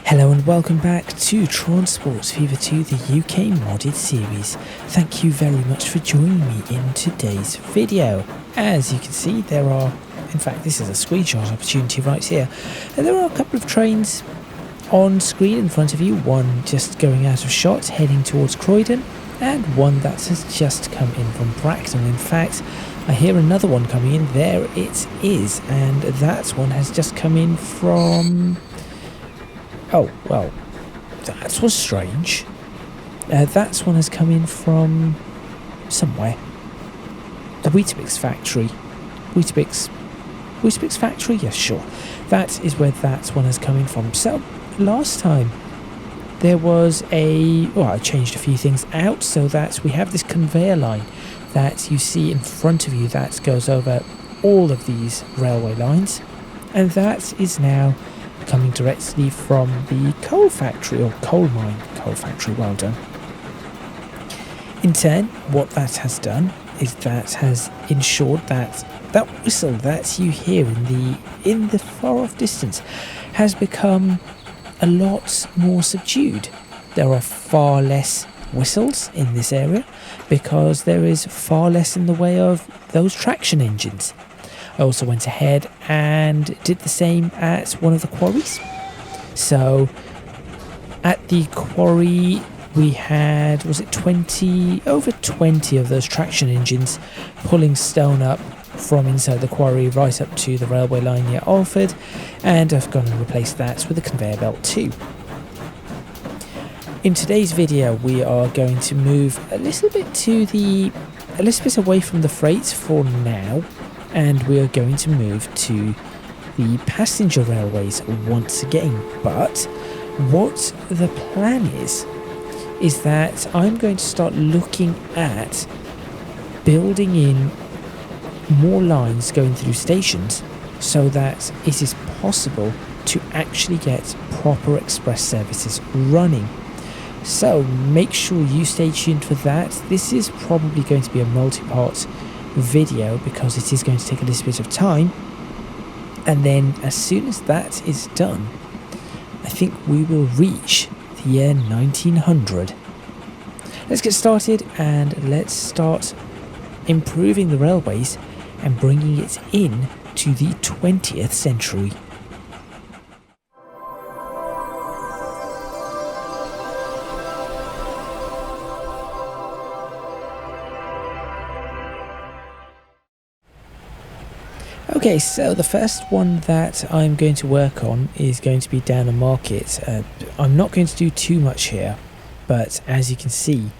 Hello and welcome back to Tron Sports Fever 2, the UK modded series. Thank you very much for joining me in today's video. As you can see, there are, in fact this is a screenshot opportunity right here, and there are a couple of trains on screen in front of you, one just going out of shot heading towards Croydon, and one that has just come in from Bracton. In fact, I hear another one coming in. There it is, and that one has just come in from... oh, well, that was strange. That one has come in from somewhere. The Weetabix factory. Weetabix factory? Yes, sure. That is where that one has come in from. So, last time there was I changed a few things out so that we have this conveyor line that you see in front of you that goes over all of these railway lines, and that is now coming directly from the coal factory, or coal factory, well done. In turn, what that has done is that has ensured that that whistle that you hear in the far off distance has become a lot more subdued. There are far less whistles in this area because there is far less in the way of those traction engines. I also went ahead and did the same at one of the quarries. So at the quarry we had, was it over 20 of those traction engines pulling stone up from inside the quarry right up to the railway line near Alford, and I've gone and replaced that with a conveyor belt too. In today's video we are going to move a little bit away from the freight for now, and we are going to move to the passenger railways once again. But what the plan is that I'm going to start looking at building in more lines going through stations so that it is possible to actually get proper express services running. So make sure you stay tuned for that. This is probably going to be a multi-part video because it is going to take a little bit of time, and then as soon as that is done I think we will reach the year 1900. Let's get started and let's start improving the railways and bringing it in to the 20th century. Okay, so the first one that I'm going to work on is going to be Downham Market. I'm not going to do too much here, but as you can see,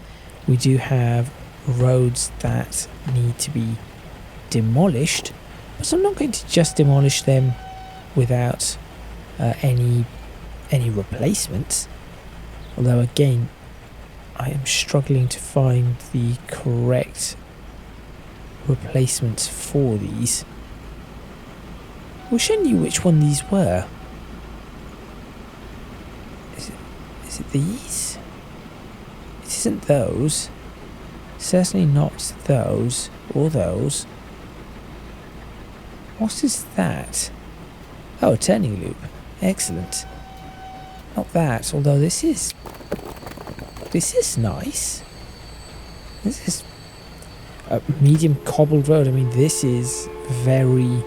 we do have roads that need to be demolished, but I'm not going to just demolish them without any replacements. Although again, I am struggling to find the correct replacements for these. I wish I knew which one these were. Is it these? It isn't those. Certainly not those or those. What is that? Oh, a turning loop. Excellent. Not that, although this is nice. This is a medium cobbled road. I mean, this is very...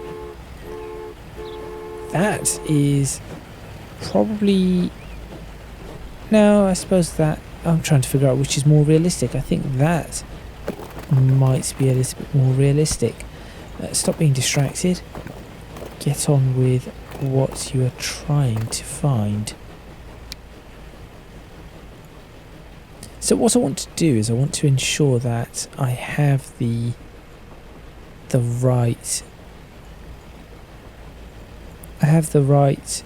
that is probably... no, I suppose that... I'm trying to figure out which is more realistic. I think that might be a little bit more realistic. Stop being distracted. Get on with what you are trying to find. So what I want to do is I want to ensure that I have the right... I have the right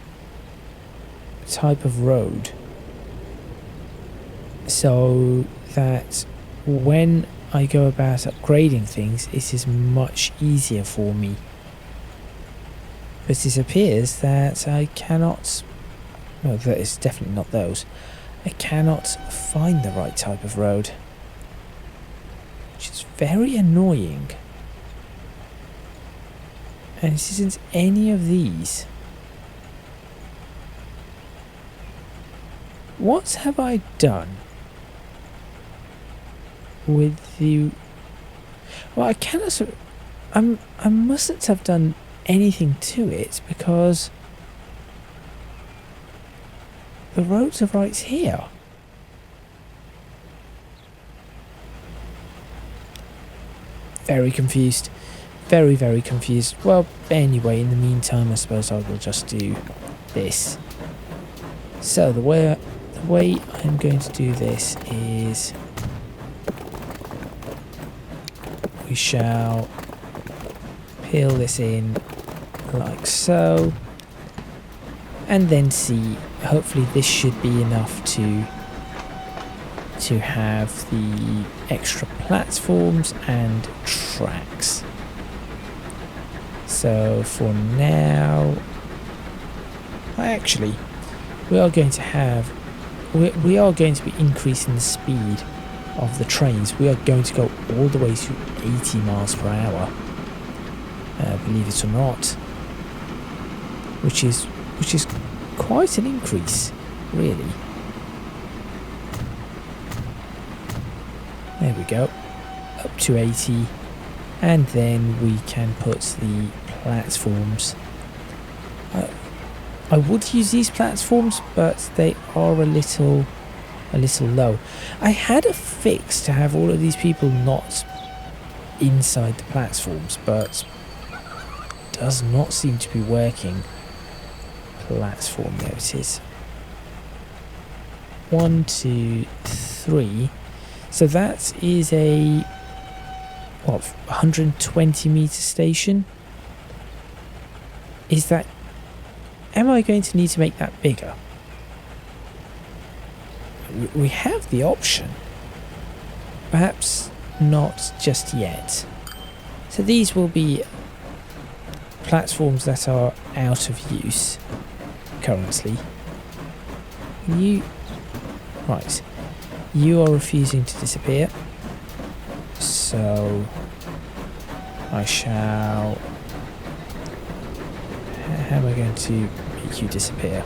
type of road so that when I go about upgrading things it is much easier for me. But it appears that I cannot... well, that is definitely not those. I cannot find the right type of road, which is very annoying. And it isn't any of these. What have I done with the... Well, I cannot... I mustn't have done anything to it because the roads are right here. Very confused. Very, very confused. Well, anyway, in the meantime, I suppose I will just do this. So the way I'm going to do this is we shall peel this in like so, and then see. Hopefully, this should be enough to have the extra platforms and tracks. So for now, actually, we are going to be increasing the speed of the trains. We are going to go all the way to 80 miles per hour, believe it or not, which is quite an increase, really. There we go, up to 80, and then we can put the platforms. I would use these platforms, but they are a little low. I had a fix to have all of these people not inside the platforms, but does not seem to be working. Platform, there it is. 1, 2, 3. So that is a 120 meter station. Is that? Am I going to need to make that bigger? We have the option. Perhaps not just yet. So these will be platforms that are out of use currently. Right. You are refusing to disappear. So I shall... How am I going to make you disappear?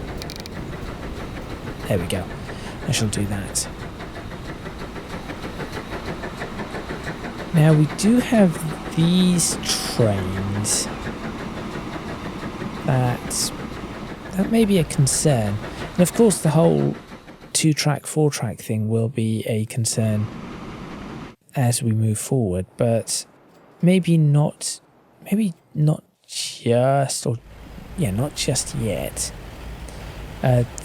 There we go. I shall do that. Now we do have these trains that may be a concern. And of course the whole 2-track, 4-track thing will be a concern as we move forward, but maybe not just, or yeah, not just yet.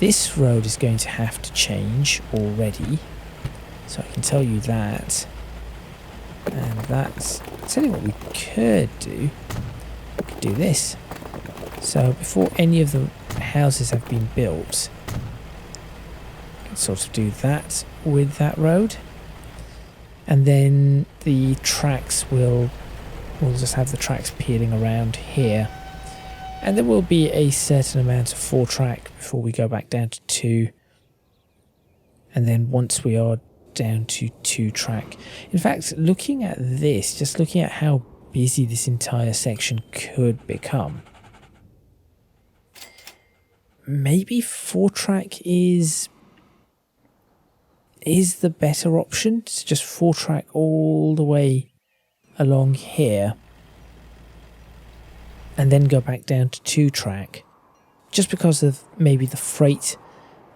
This road is going to have to change already, so I can tell you that. And that's, I'll tell you what we could do. We could do this. So before any of the houses have been built, we can sort of do that with that road. And then the tracks we'll just have the tracks peeling around here. And there will be a certain amount of 4-track before we go back down to 2. And then once we are down to 2-track. In fact, looking at this, just looking at how busy this entire section could become, maybe 4-track is the better option. It's just 4-track all the way along here, and then go back down to 2-track, just because of maybe the freight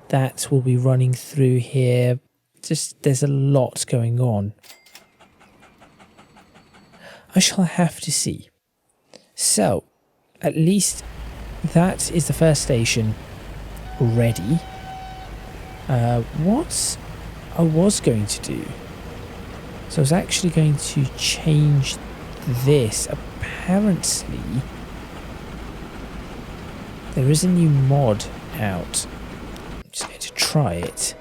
that will be running through here. Just there's a lot going on. I shall have to see. So at least that is the first station ready. What I was going to do, so I was actually going to change this. Apparently there is a new mod out. I'm just going to try it.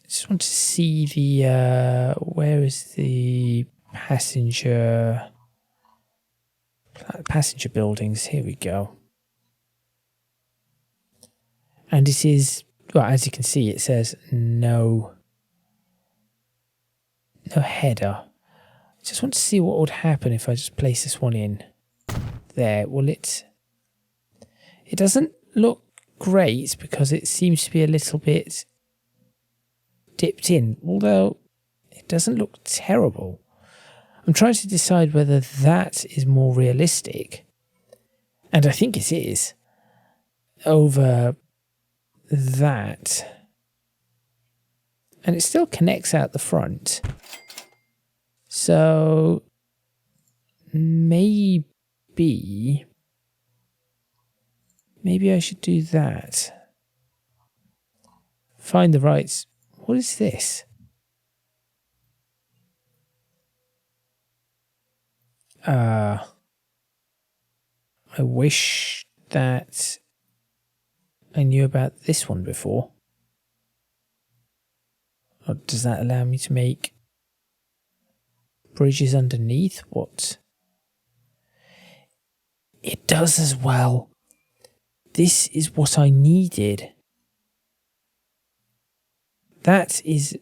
I just want to see the where is the passenger buildings. Here we go. And it is, well, as you can see, it says no header. I just want to see what would happen if I just place this one in there. Well, it doesn't look great because it seems to be a little bit dipped in, although it doesn't look terrible. I'm trying to decide whether that is more realistic, and I think it is, over that. And it still connects out the front. So maybe I should do that. Find the right... What is this? I wish that I knew about this one before. Or does that allow me to make bridges underneath? What? It does as well. This is what I needed. That is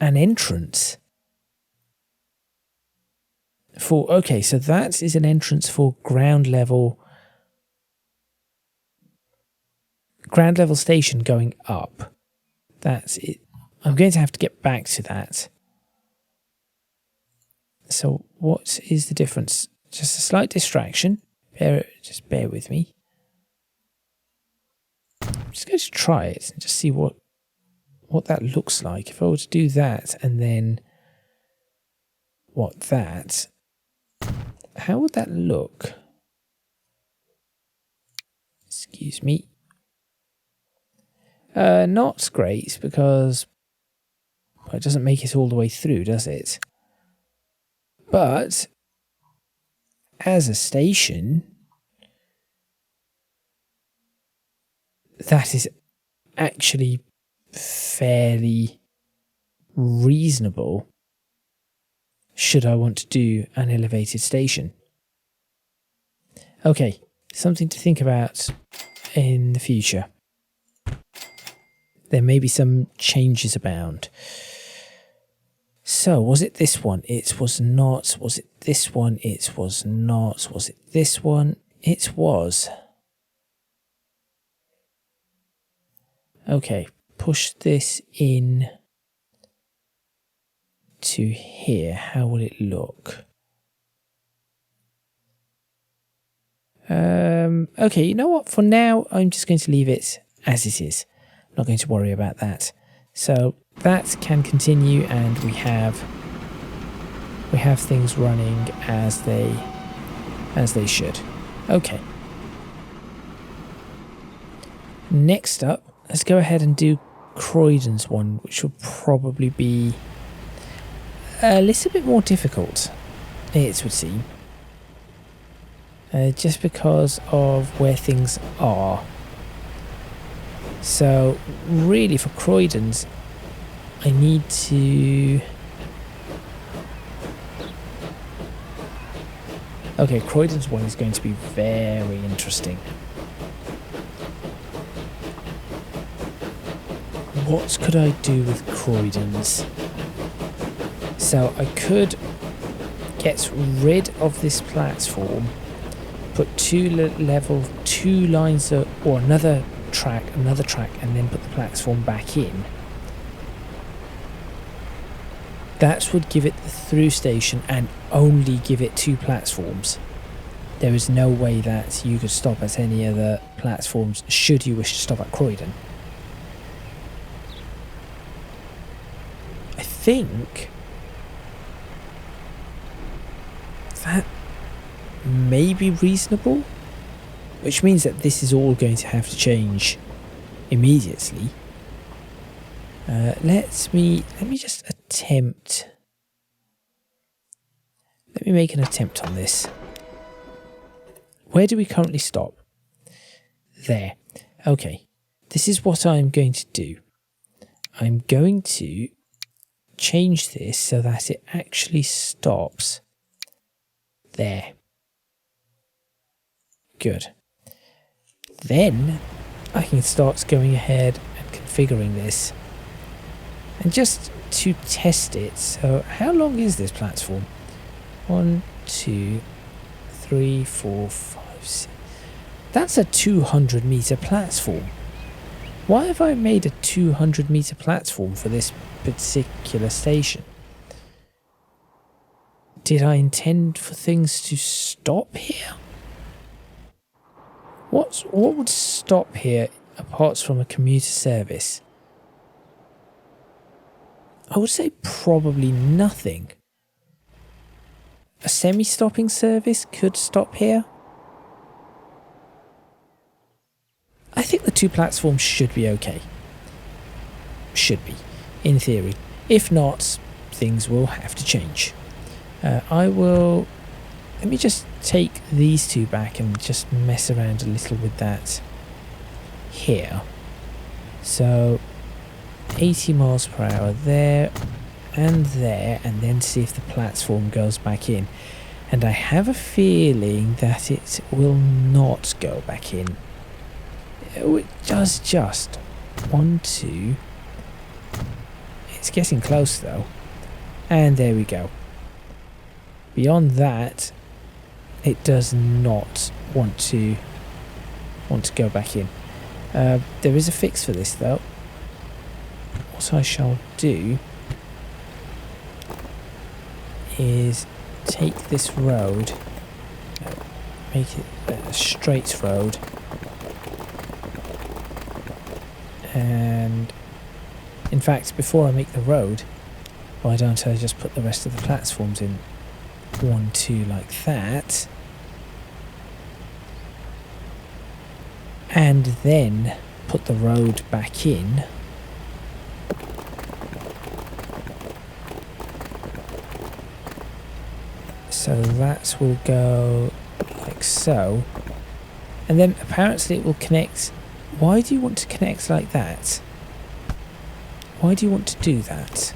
an entrance. Okay, so that is an entrance for ground level station going up. That's it. I'm going to have to get back to that. So what is the difference? Just a slight distraction. Just bear with me. I'm just going to try it and just see what that looks like. If I were to do that and then that, how would that look? Excuse me. Not great because it doesn't make it all the way through, does it? But as a station, that is actually fairly reasonable should I want to do an elevated station. Okay, something to think about in the future. There may be some changes abound. So, was it this one? It was not. Was it this one? It was not. Was it this one? It was. Okay, push this in to here. How will it look? Okay, you know what? For now, I'm just going to leave it as it is. I'm not going to worry about that. So that can continue, and we have things running as they should. Okay. Next up, let's go ahead and do Croydon's one, which will probably be a little bit more difficult, it would seem. Just because of where things are. So, really for Croydon's, I need to... Okay, Croydon's one is going to be very interesting. What could I do with Croydon's? So I could get rid of this platform, put two lines of, or another track, and then put the platform back in. That would give it the through station and only give it two platforms. There is no way that you could stop at any other platforms should you wish to stop at Croydon. I think that may be reasonable, which means that this is all going to have to change immediately. Let me just attempt. Let me make an attempt on this. Where do we currently stop? There. Okay. This is what I'm going to do. I'm going to change this so that it actually stops there. Good. Then I can start going ahead and configuring this. And just to test it, so how long is this platform? 1, 2, 3, 4, 5, 6. That's a 200 meter platform. Why have I made a 200-metre platform for this particular station? Did I intend for things to stop here? What would stop here apart from a commuter service? I would say probably nothing. A semi-stopping service could stop here. I think the 2 platforms should be okay. Should be, in theory. If not, things will have to change. Let me just take these 2 back and just mess around a little with that here. So 80 miles per hour there, and then see if the platform goes back in. And I have a feeling that it will not go back in. It does just 1, 2. It's getting close though. And there we go. Beyond that, it does not want to go back in. There is a fix for this though. What I shall do is take this road, make it a straight road, and in fact before I make the road, why don't I just put the rest of the platforms in 1, 2 like that, and then put the road back in. So that will go like so, and then apparently it will connect. Why do you want to connect like that? Why do you want to do that?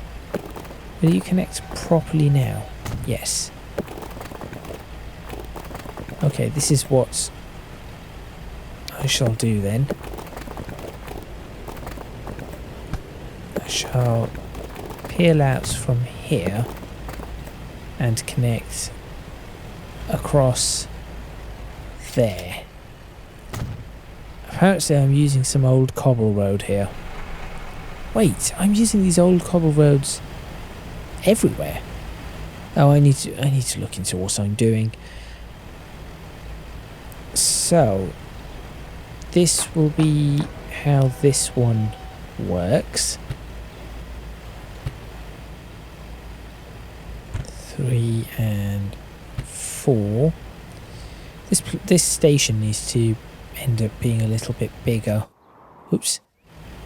Will you connect properly now? Yes. Okay, this is what I shall do then. I shall peel out from here and connect across there. Apparently I'm using some old cobble road here. Wait, I'm using these old cobble roads everywhere. Oh, I need to look into what I'm doing. So this will be how this one works. 3 and 4. This station needs to end up being a little bit bigger. Oops.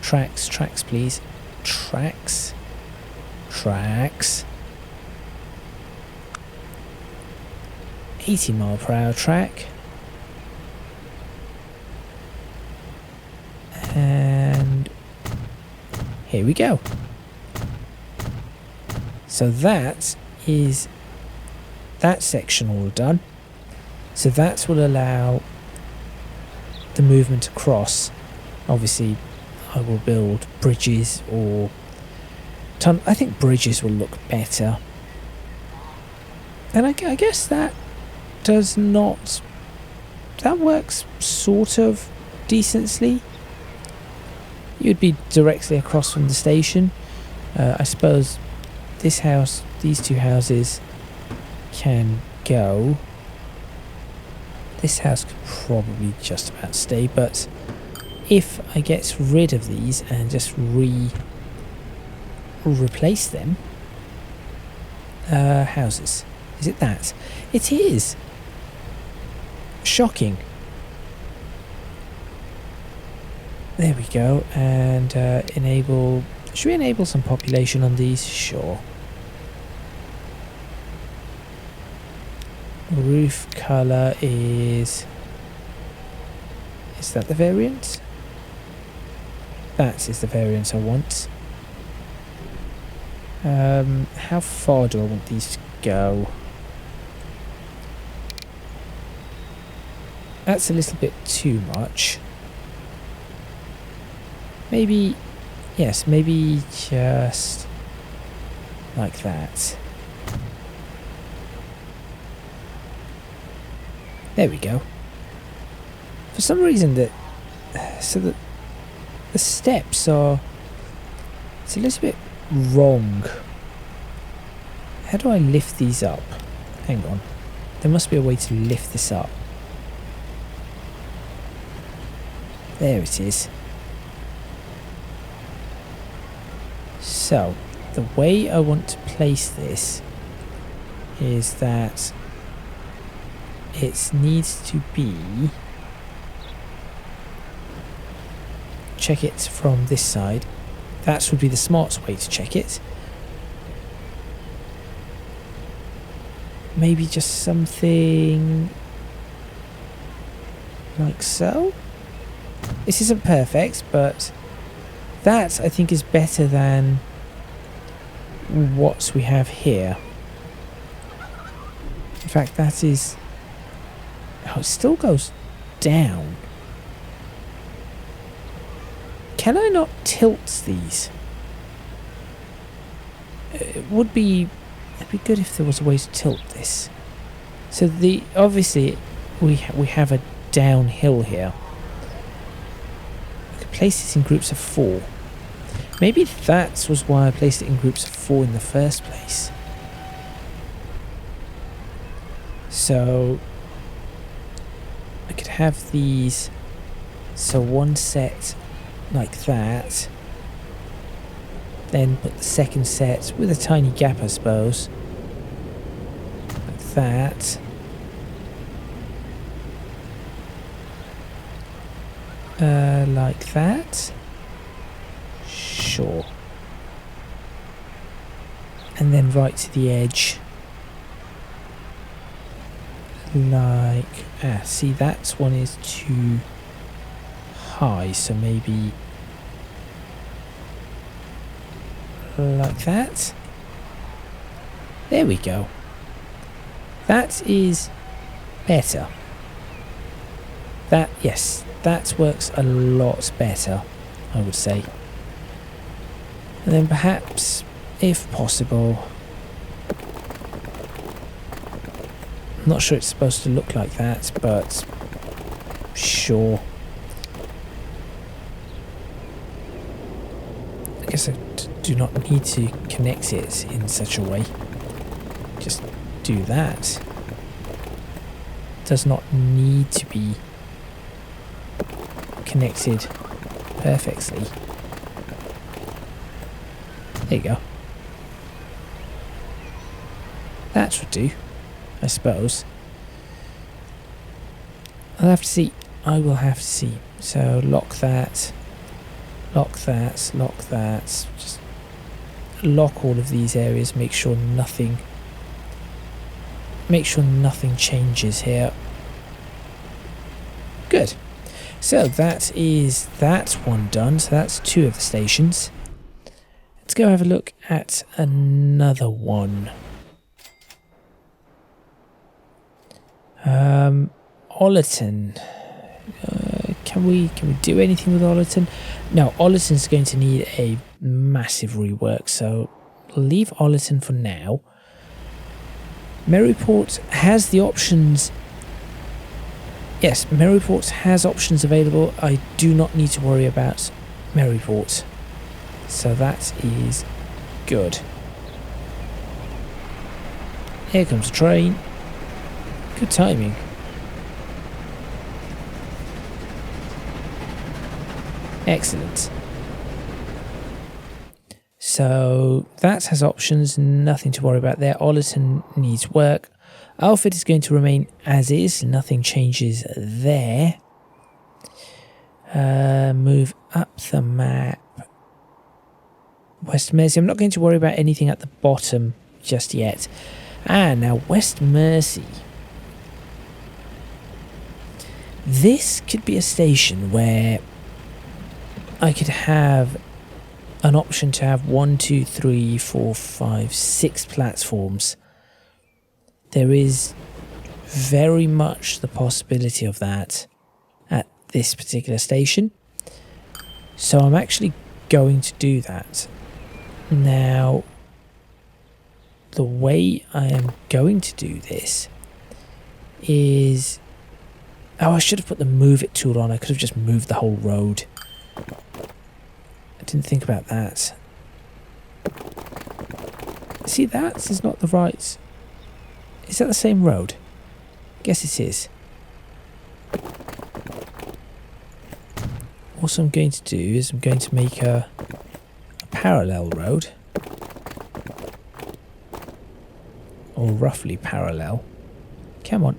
Tracks please. Tracks. 80 mile per hour track. And here we go. So that is that section all done. So that will allow the movement across. Obviously I will build bridges or I think bridges will look better. And I guess that does not, that works sort of decently. You'd be directly across from the station. I suppose this house, these 2 houses can go. This house could probably just about stay, but if I get rid of these and just replace them, houses, is it that? It is. Shocking. There we go, and enable. Should we enable some population on these? Sure. Roof color is that the variant? That is the variant I want. How far do I want these to go? That's a little bit too much. Maybe, yes, maybe just like that. There we go. For some reason so that the steps are... It's a little bit wrong. How do I lift these up? Hang on. There must be a way to lift this up. There it is. So, the way I want to place this is that it needs to be... Check it from this side. That would be the smartest way to check it. Maybe just something like so. This isn't perfect, but that I think is better than what we have here. In fact, that is... Oh, it still goes down. Can I not tilt these? It would be... It'd be good if there was a way to tilt this. So the... Obviously, we have a downhill here. I could place this in groups of 4. Maybe that was why I placed it in groups of 4 in the first place. So... I could have these... So one set like that. Then put the second set with a tiny gap, I suppose. Like that. Like that. Sure. And then right to the edge. Like... see, that one is too high, so maybe... like that. There we go. That is better. That, yes, that works a lot better, I would say. And then perhaps, if possible... I'm not sure it's supposed to look like that, but sure. I guess I do not need to connect it in such a way. Just do that. Does not need to be connected perfectly. There you go. That would do, I suppose. I'll have to see. I will have to see. So lock that. Lock that. Lock that. Just lock all of these areas. Make sure nothing changes here. Good. So that is that one done. So that's 2 of the stations. Let's go have a look at another one. Ollerton. Can we do anything with Ollerton? No, Ollerton's going to need a massive rework, so leave Ollerton for now. Maryport has the options. Yes, Maryport has options available. I do not need to worry about Maryport. So that is good. Here comes a train. Good timing. Excellent. So that has options, nothing to worry about there. Ollerton needs work. Alfred is going to remain as is, nothing changes there. Move up the map. West Mersey, I'm not going to worry about anything at the bottom just yet. Now West Mersey. This could be a station where I could have an option to have 1, 2, 3, 4, 5, 6 platforms. There is very much the possibility of that at this particular station. So I'm actually going to do that. Now, the way I am going to do this is... Oh, I should have put the move it tool on. I could have just moved the whole road. Didn't think about that. See, that is not the right... Is that the same road? Guess it is. What I'm going to do is I'm going to make a parallel road. Or roughly parallel. Come on.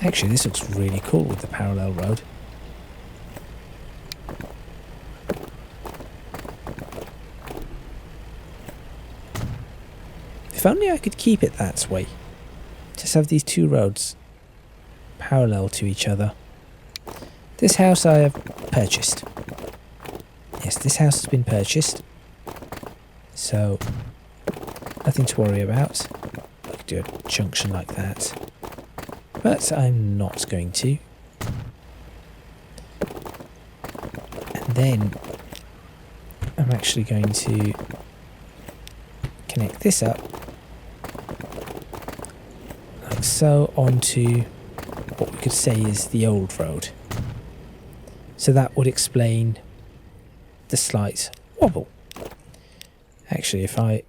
Actually, this looks really cool with the parallel road. If only I could keep it that way. Just have these two roads parallel to each other. This house I have purchased. Yes, this house has been purchased. So, nothing to worry about. I could do a junction like that. But I'm not going to. And then I'm actually going to connect this up like so onto what we could say is the old road. So that would explain the slight wobble. Actually, if I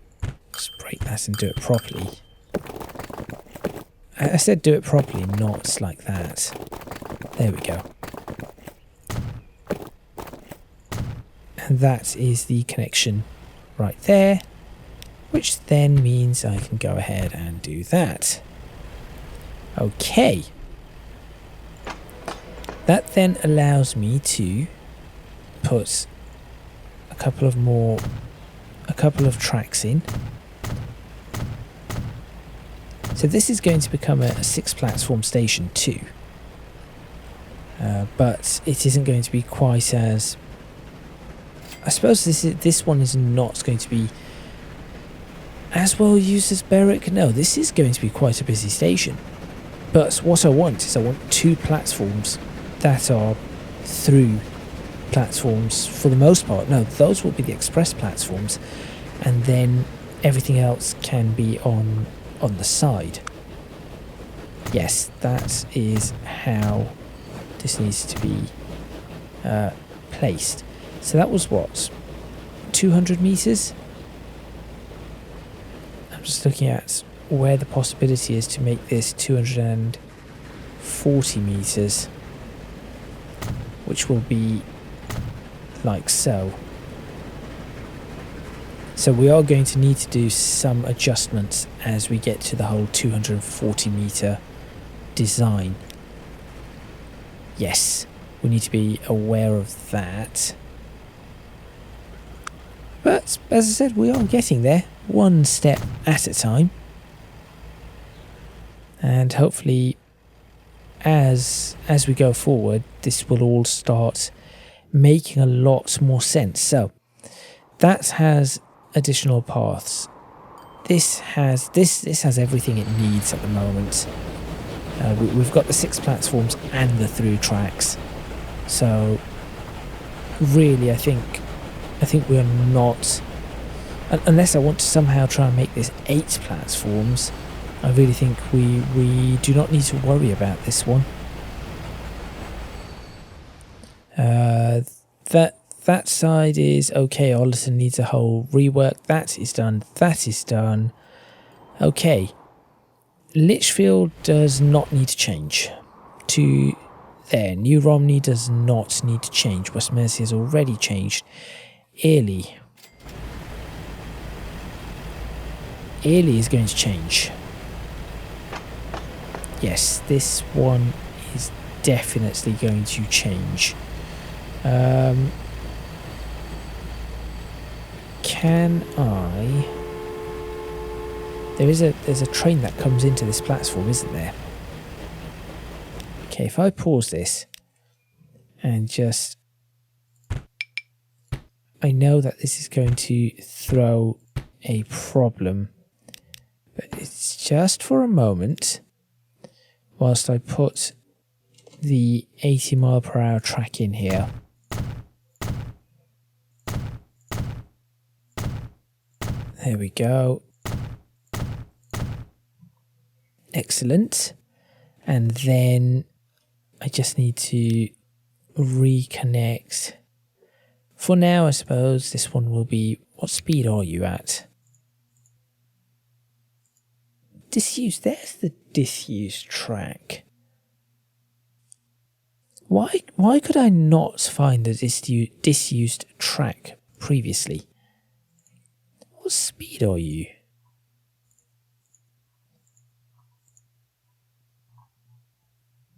just break that and do it properly. I said do it properly, not like that. There we go. And that is the connection right there, which then means I can go ahead and do that. Okay. That then allows me to put a couple of tracks in. So this is going to become a 6 platform station too. But it isn't going to be quite as... I suppose this one is not going to be as well used as Berwick. No, this is going to be quite a busy station. But what I want is 2 platforms that are through platforms for the most part. No, those will be the express platforms. And then everything else can be on the side. Yes, that is how this needs to be placed. So that was what? 200 meters? I'm just looking at where the possibility is to make this 240 meters, which will be like so. So we are going to need to do some adjustments as we get to the whole 240 meter design. Yes, we need to be aware of that. But as I said, we are getting there, one step at a time. And hopefully as we go forward, this will all start making a lot more sense. So that has additional paths. This has everything it needs at the moment. We've got the 6 platforms and the through tracks. So really, I think we're not, unless I want to somehow try and make this 8 platforms. I really think we do not need to worry about this one. That side is okay. Ollerton needs a whole rework. That is done. That is done. Okay. Lichfield does not need to change. To there. New Romney does not need to change. West Mersey has already changed. Early is going to change. Yes, this one is definitely going to change. Can I... There's a train that comes into this platform, isn't there? Okay, if I pause this and just... I know that this is going to throw a problem, but it's just for a moment whilst I put the 80 mile per hour track in here. There we go. Excellent. And then I just need to reconnect. For now, I suppose this one will be... What speed are you at? Disused. There's the disused track. Why could I not find the disused track previously? What speed are you?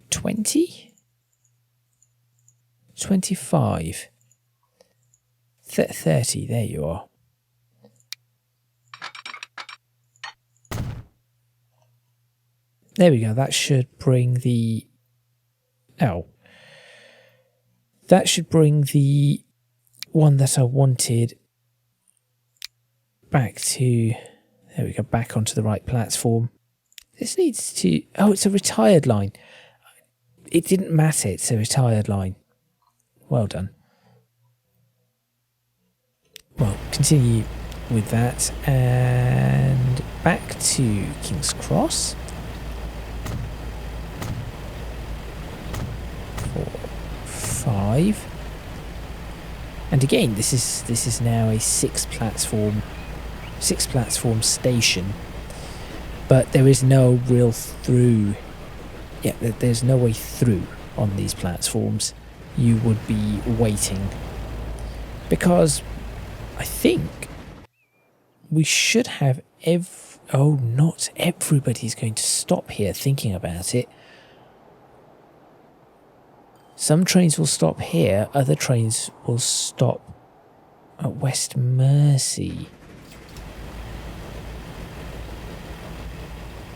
20? 25? 30, there you are. There we go, that should bring the... Oh. That should bring the one that I wanted back to... There we go, back onto the right platform. This needs to... Oh, it's a retired line. It didn't matter, it's a retired line. Well done. Well, continue with that. And back to King's Cross. 4, 5. And again, this is now a 6 platform station. But there is no real through. Yeah, there's no way through on these platforms. You would be waiting. Because I think we should have oh, not everybody's going to stop here thinking about it. Some trains will stop here, other trains will stop at West Mersey.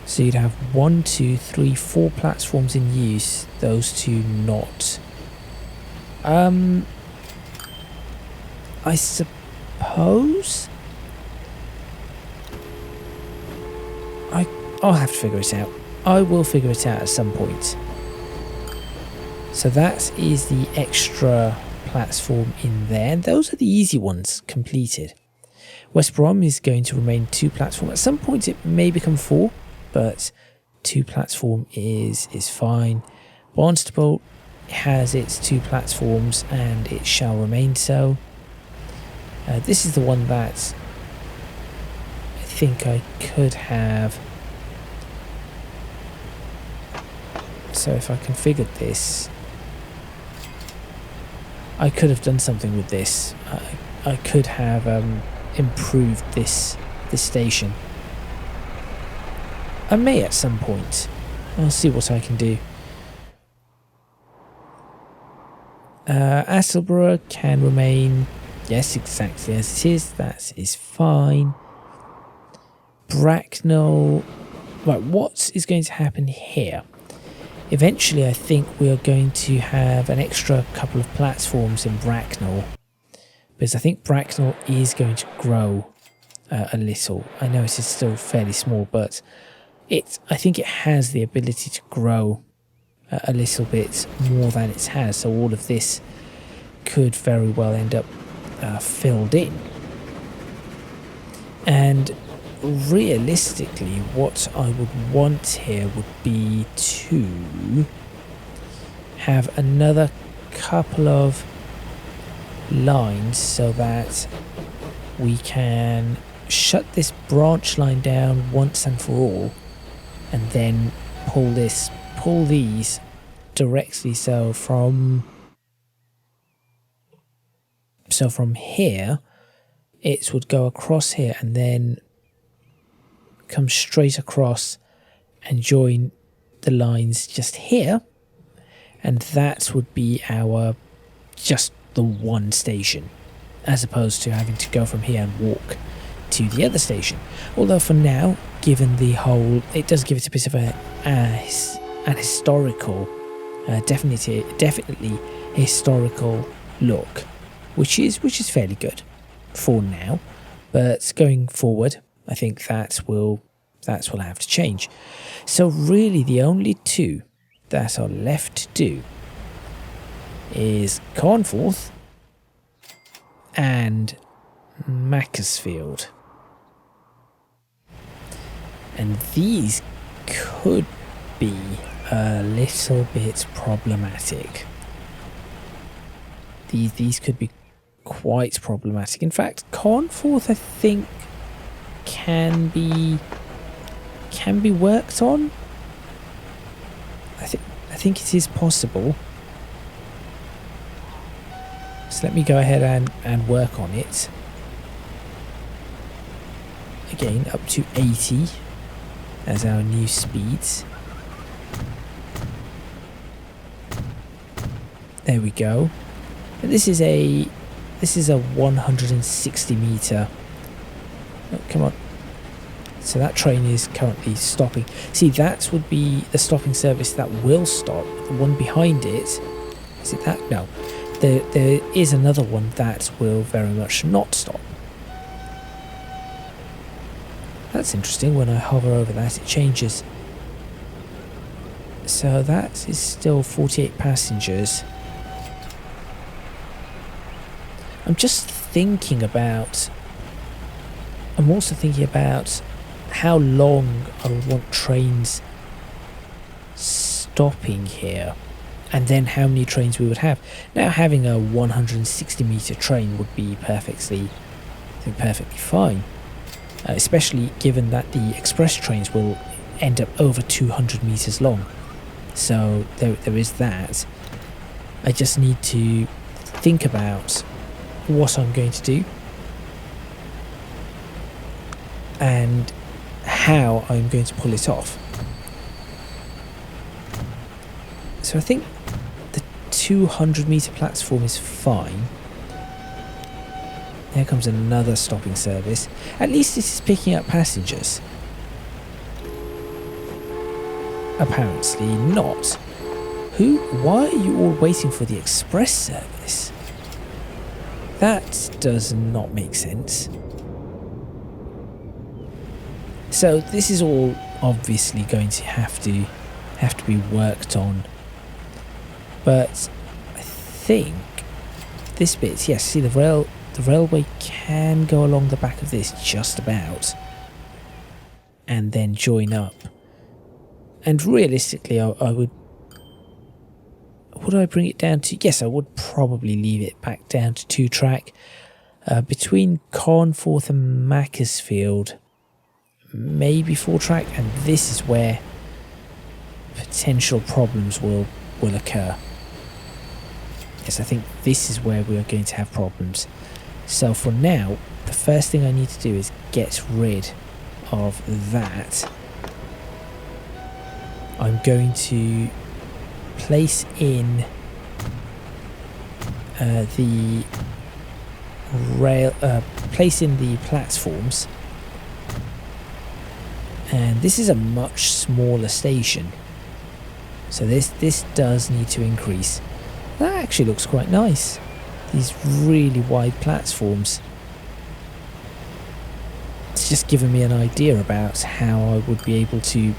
So you'd have 1, 2, 3, 4 platforms in use, those 2 not. I suppose I'll have to figure it out. I will figure it out at some point. So that is the extra platform in there. And those are the easy ones completed. West Brom is going to remain 2 platform. At some point it may become 4, but 2 platform is fine. Barnstaple has its 2 platforms and it shall remain so. This is the one that I think I could have. So if I configured this, I could have done something with this. I could have improved this station. I may at some point. I'll see what I can do. Attleborough can remain, yes, exactly as it is. That is fine. Bracknell. Right, what is going to happen here? Eventually, I think we are going to have an extra couple of platforms in Bracknell. Because I think Bracknell is going to grow a little. I know it is still fairly small, but I think it has the ability to grow a little bit more than it has. So all of this could very well end up filled in. And realistically, what I would want here would be to have another couple of lines so that we can shut this branch line down once and for all, and then pull these directly. So from here it would go across here and then come straight across and join the lines just here, and that would be our just the one station, as opposed to having to go from here and walk to the other station. Although for now, given the whole, it does give it a bit of an historical, definitely historical look, which is fairly good for now. But going forward, I think that will have to change. So really, the only 2 that are left to do is Cornforth and Macclesfield. And these could be a little bit problematic. These could be quite problematic. In fact, Cornforth, I think, can be worked on. I think it is possible. So let me go ahead and work on it. Again, up to 80 as our new speeds. There we go. And this is a 160 meter. Oh, come on. So that train is currently stopping. See, that would be the stopping service that will stop. The one behind it, is it that? No. There is another one that will very much not stop. That's interesting. When I hover over that, it changes. So that is still 48 passengers. I'm also thinking about how long I would want trains stopping here, and then how many trains we would have. Now, having a 160 meter train would be perfectly fine, especially given that the express trains will end up over 200 meters long. So there is that. I just need to think about what I'm going to do and how I'm going to pull it off. So I think the 200 meter platform is fine. There comes another stopping service. At least this is picking up passengers. Apparently not. Why are you all waiting for the express service? That does not make sense. So this is all obviously going to have to be worked on. But I think this bit, yes, see the railway can go along the back of this just about, and then join up. And realistically, I would I bring it down to, yes, I would probably leave it back down to 2-track. Between Cornforth and Macclesfield, maybe 4-track, and this is where potential problems will occur. Yes, I think this is where we are going to have problems. So for now, the first thing I need to do is get rid of that. I'm going to place in the platforms, and this is a much smaller station, so this does need to increase. That actually looks quite nice, these really wide platforms. It's just given me an idea about how I would be able to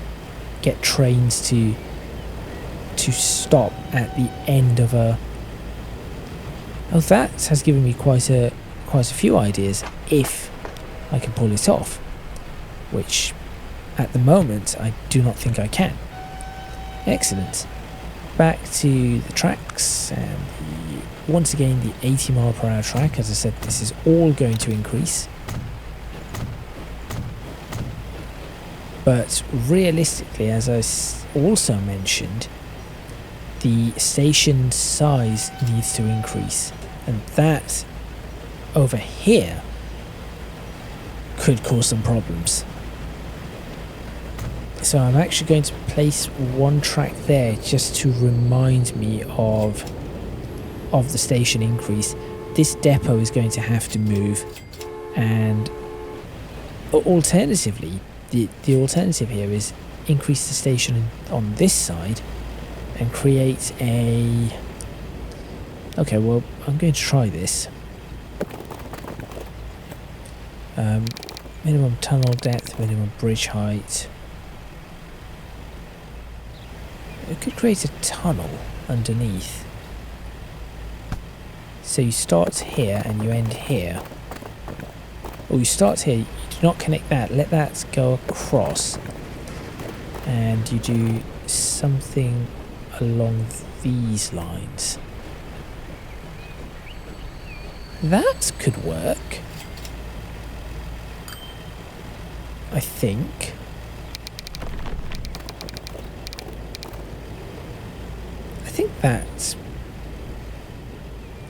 get trains to stop at the end of a... Oh, that has given me quite a few ideas if I can pull it off, which at the moment I do not think I can. Excellent. Back to the tracks, and once again the 80 mile per hour track. As I said, this is all going to increase, but realistically, as I also mentioned, the station size needs to increase, and that over here could cause some problems. So I'm actually going to place one track there just to remind me of the station increase. This depot is going to have to move, and alternatively, the alternative here is increase the station on this side and create a... Okay, well, I'm going to try this. Minimum tunnel depth, minimum bridge height. It could create a tunnel underneath. So you start here and you end here. Or you start here, you do not connect that, let that go across. And you do something along these lines. That could work, I think. I think that's...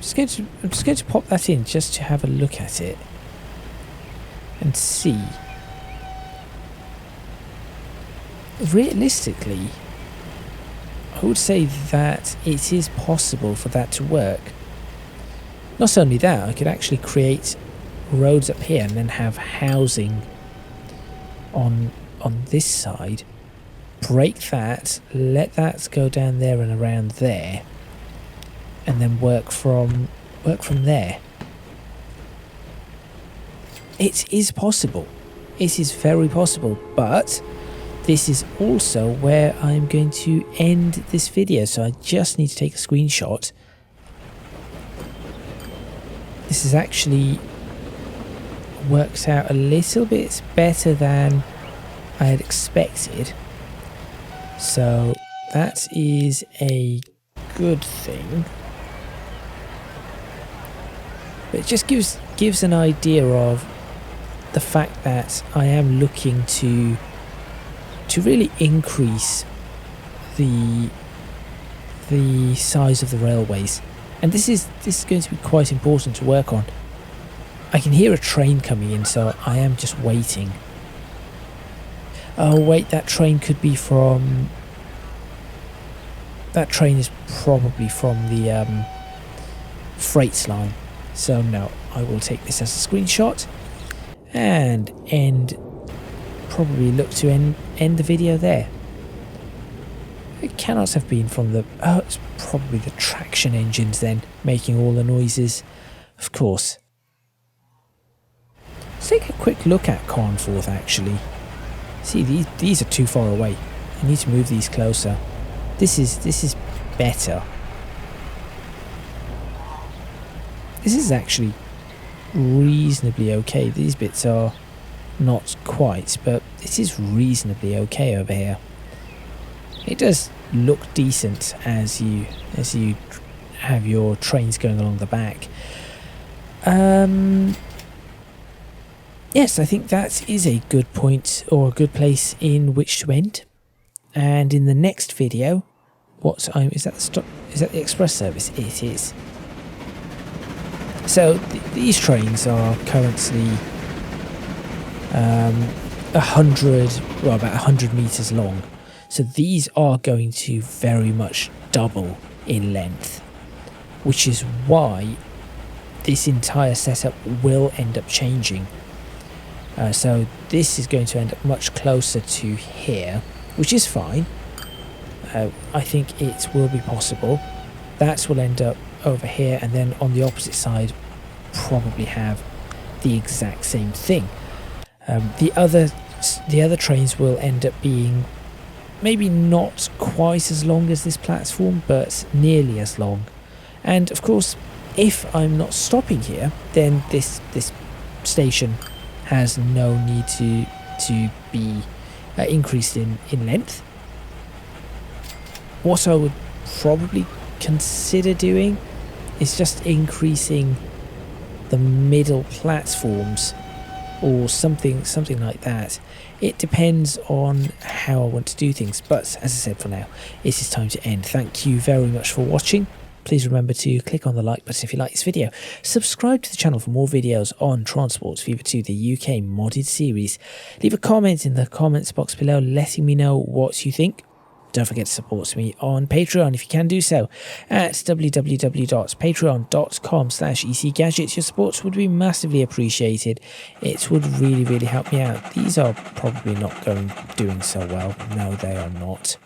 I'm just going to pop that in just to have a look at it and see. Realistically, I would say that it is possible for that to work. Not only that, I could actually create roads up here and then have housing on this side. Break that, let that go down there and around there, and then work from there. It is possible. It is very possible, but this is also where I'm going to end this video, so I just need to take a screenshot. This has actually worked out a little bit better than I had expected, so that is a good thing. But it just gives an idea of the fact that I am looking to really increase the size of the railways, and this is going to be quite important to work on. I can hear a train coming in, so I am just waiting. Oh wait, that train could be from... That train is probably from the freight line. So no, I will take this as a screenshot and probably look to end the video there. It cannot have been from the... Oh, it's probably the traction engines then, making all the noises. Of course. Let's take a quick look at Cornforth actually. See, these are too far away. I need to move these closer. This is better. This is actually reasonably okay. These bits are not quite, but this is reasonably okay over here. It does look decent as you have your trains going along the back. Yes, I think that is a good point, or a good place in which to end. And in the next video, is that the express service? It is. So these trains are currently about 100 meters long. So these are going to very much double in length, which is why this entire setup will end up changing. So this is going to end up much closer to here, which is fine. I think it will be possible. That will end up over here, and then on the opposite side probably have the exact same thing. The other trains will end up being maybe not quite as long as this platform, but nearly as long. And of course, if I'm not stopping here, then this station has no need to be increased in length. What I would probably consider doing is just increasing the middle platforms or something like that. It depends on how I want to do things, but as I said, for now it is time to end. Thank you very much for watching. Please remember to click on the like button if you like this video. Subscribe to the channel for more videos on Transport Fever 2, the UK modded series. Leave a comment in the comments box below letting me know what you think. Don't forget to support me on Patreon if you can do so at www.patreon.com/ECGadget. Your support would be massively appreciated. It would really help me out. These are probably not doing so well. No, they are not.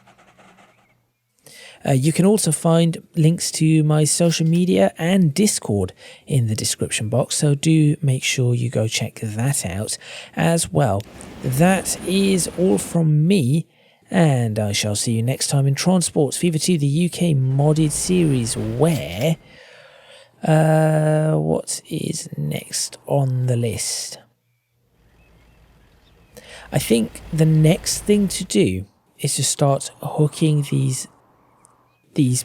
You can also find links to my social media and Discord in the description box, so do make sure you go check that out as well. That is all from me, and I shall see you next time in Transport Fever 2, the UK modded series, where... what is next on the list? I think the next thing to do is to start hooking these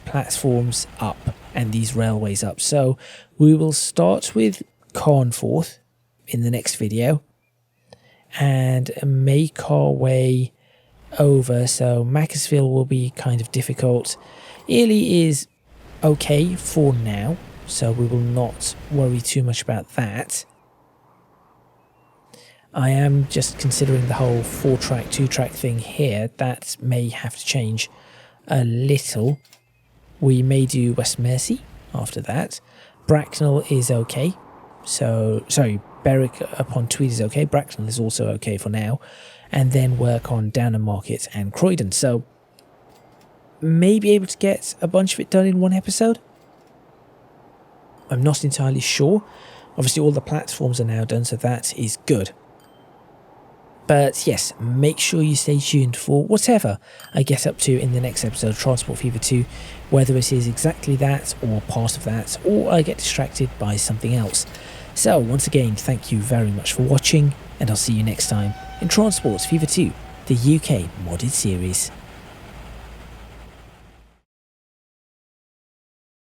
platforms up and these railways up. So we will start with Cornforth in the next video and make our way over. So Macclesfield will be kind of difficult. Ely is okay for now, so we will not worry too much about that. I am just considering the whole 4-track, 2-track thing here. That may have to change a little. We may do West Mersey after that. Bracknell is okay. So, sorry, Berwick upon Tweed is okay. Bracknell is also okay for now. And then work on Downham Market and Croydon. So, may be able to get a bunch of it done in one episode. I'm not entirely sure. Obviously, all the platforms are now done, so that is good. But yes, make sure you stay tuned for whatever I get up to in the next episode of Transport Fever 2, whether it is exactly that or part of that, or I get distracted by something else. So once again, thank you very much for watching, and I'll see you next time in Transport Fever 2, the UK modded series.